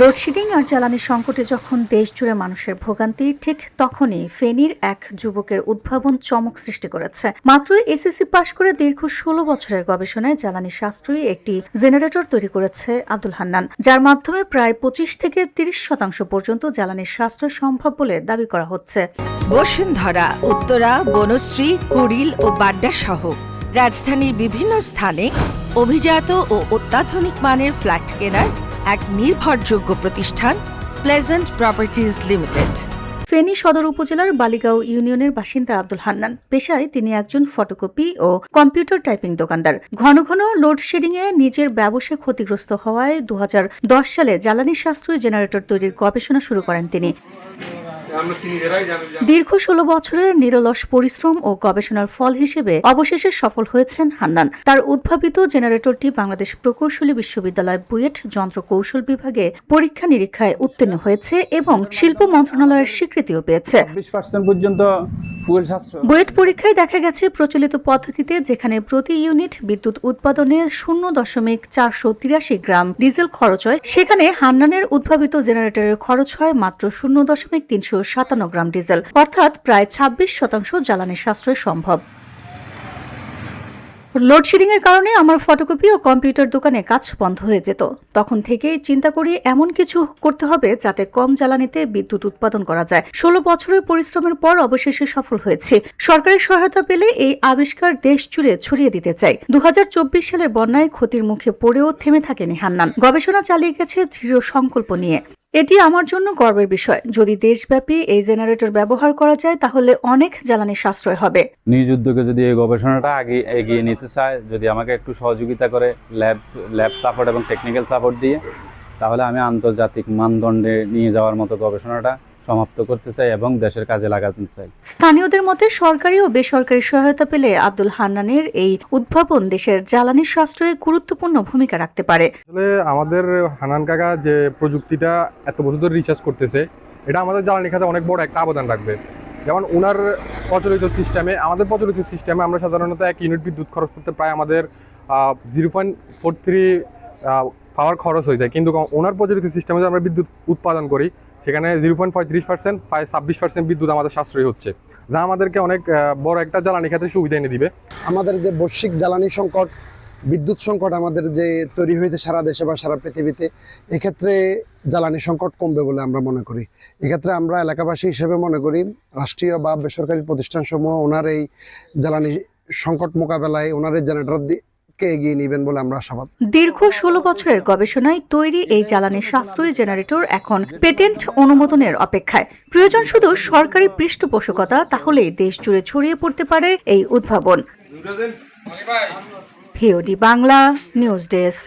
Load shedding আর জ্বালানি সংকটে যখন দেশ জুড়ে মানুষের ভোগান্তি, ঠিক তখনই ফেনীর এক যুবকের উদ্ভাবন চমক সৃষ্টি করেছে। মাত্র এসএসসি পাশ করে দীর্ঘ ১৬ বছরের গবেষণায় জ্বালানি সাশ্রয়ী একটি জেনারেটর তৈরি করেছে আব্দুল হান্নান, যার মাধ্যমে প্রায় ২৫ থেকে ৩০% পর্যন্ত জ্বালানির সাশ্রয় সম্ভব বলে দাবি করা হচ্ছে। বসুন্ধরা, উত্তরা, বনশ্রী, কুড়িল ও বাড্ডা সহ রাজধানীর বিভিন্ন স্থানে অভিজাত ও অত্যাধুনিক মানের ফ্ল্যাট কেনার এক নির্ভরযোগ্য প্রতিষ্ঠান প্লেজেন্ট প্রপার্টিজ লিমিটেড। ফেনী সদর উপজেলার বালিগাঁও ইউনিয়নের বাসিন্দা আব্দুল হান্নান। পেশায় তিনি একজন ফটোকপি ও কম্পিউটার টাইপিং দোকানদার। ঘন ঘন লোডশেডিংয়ে নিজের ব্যবসা ক্ষতিগ্রস্ত হওয়ায় ২০১০ সালে জ্বালানি সাশ্রয়ী জেনারেটর তৈরির গবেষণা শুরু করেন তিনি। দীর্ঘ ১৬ বছরের নিরলস পরিশ্রম ও গবেষণার ফল হিসেবে অবশেষে সফল হয়েছেন হান্নান। তার উদ্ভাবিত জেনারেটরটি বাংলাদেশ প্রকৌশলী বিশ্ববিদ্যালয় বুয়েট যন্ত্র কৌশল বিভাগে পরীক্ষা নিরীক্ষায় উত্তীর্ণ হয়েছে এবং শিল্প মন্ত্রণালয়ের স্বীকৃতিও পেয়েছে। ২০% পর্যন্ত ফুয়েল সাশ্রয়। বুয়েট পরীক্ষায় দেখা গেছে প্রচলিত পদ্ধতিতে যেখানে প্রতি ইউনিট বিদ্যুৎ উৎপাদনে ০.৪৮৩ গ্রাম ডিজেল খরচ হয়, সেখানে হান্নানের উদ্ভাবিত জেনারেটরের খরচ হয় মাত্র ০.৩৫৭ গ্রাম ডিজেল, অর্থাৎ প্রায় ২৬% জ্বালানি সাশ্রয় সম্ভব। লোডশেডিং এর কারণে আমার ফটোকপি ও কম্পিউটার দোকানে কাজ বন্ধ হয়ে যেত। তখন থেকেই চিন্তা করি এমন কিছু করতে হবে যাতে কম জ্বালানিতে বিদ্যুৎ উৎপাদন করা যায়। ১৬ বছরের পরিশ্রমের পর অবশেষে সফল হয়েছি। সরকারি সহায়তা পেলে এই আবিষ্কার দেশ জুড়ে ছড়িয়ে দিতে চাই। ২০২৪ সালের বন্যায় ক্ষতির মুখে পড়েও থেমে থাকেনি হান্নান। গবেষণা চালিয়ে গেছে দৃঢ় সংকল্প নিয়ে। এটি আমার জন্য গর্বের বিষয়। যদি দেশব্যাপী এই জেনারেটর ব্যবহার করা যায় তাহলে অনেক জ্বালানি সাশ্রয় হবে। নিজ উদ্যোগে যদি এই গবেষণাটা এগিয়ে নিতে চায়, যদি আমাকে একটু সহযোগিতা করে ল্যাব সাপোর্ট এবং টেকনিক্যাল সাপোর্ট দিয়ে, তাহলে আমি আন্তর্জাতিক মানদণ্ডে নিয়ে যাওয়ার মতো গবেষণাটা সমাপ্ত করতে চাই এবং দেশের কাজে লাগাতে চাই। স্থানীয়দের মতে সরকারি ও বেসরকারি সহায়তা পেলে আব্দুল হান্নানের এই উদ্ভাবন দেশের জ্বালানি সাশ্রয়ে গুরুত্বপূর্ণ ভূমিকা রাখতে পারে। আসলে আমাদের হান্নান কাকা যে প্রযুক্তিটা এত বছর ধরে রিসার্চ করতেছে, এটা আমাদের জ্বালানি খাতে অনেক বড় একটা অবদান রাখবে। যেমন ওনার প্রচলিত সিস্টেমে, আমাদের প্রচলিত সিস্টেমে আমরা সাধারণত ১ ইউনিট বিদ্যুৎ খরচ করতে প্রায় আমাদের 0.43 পাওয়ার খরচ হয়ে যায়, কিন্তু ওনার প্রচলিত সিস্টেমে যে আমরা বিদ্যুৎ উৎপাদন করি সেখানে 0.35%, প্রায় ২৬% বিদ্যুৎ আমাদের সাশ্রয়ী হচ্ছে, যা আমাদেরকে অনেক বড় একটা জ্বালানি খাতে সুবিধা এনে দিবে। আমাদের যে বৈশ্বিক জ্বালানি সংকট, বিদ্যুৎ সংকট আমাদের যে তৈরি হয়েছে সারা দেশে বা সারা পৃথিবীতে, এক্ষেত্রে জ্বালানি সংকট কমবে বলে আমরা মনে করি। এক্ষেত্রে আমরা এলাকাবাসী হিসেবে মনে করি রাষ্ট্রীয় বা বেসরকারি প্রতিষ্ঠানসমূহ ওনার এই জ্বালানি সংকট মোকাবেলায় ওনার এই জেনারেটর এগিয়ে নেবেন বলে আমরা আশাবাদ। দীর্ঘ ১৬ বছরের গবেষণায় তৈরি এই জ্বালানি সাশ্রয়ী জেনারেটর এখন পেটেন্ট অনুমোদনের অপেক্ষায়। প্রয়োজন শুধু সরকারি পৃষ্ঠপোষকতা, তাহলেই দেশ জুড়ে ছড়িয়ে পড়তে পারে এই উদ্ভাবন। VOD Bangla news desk.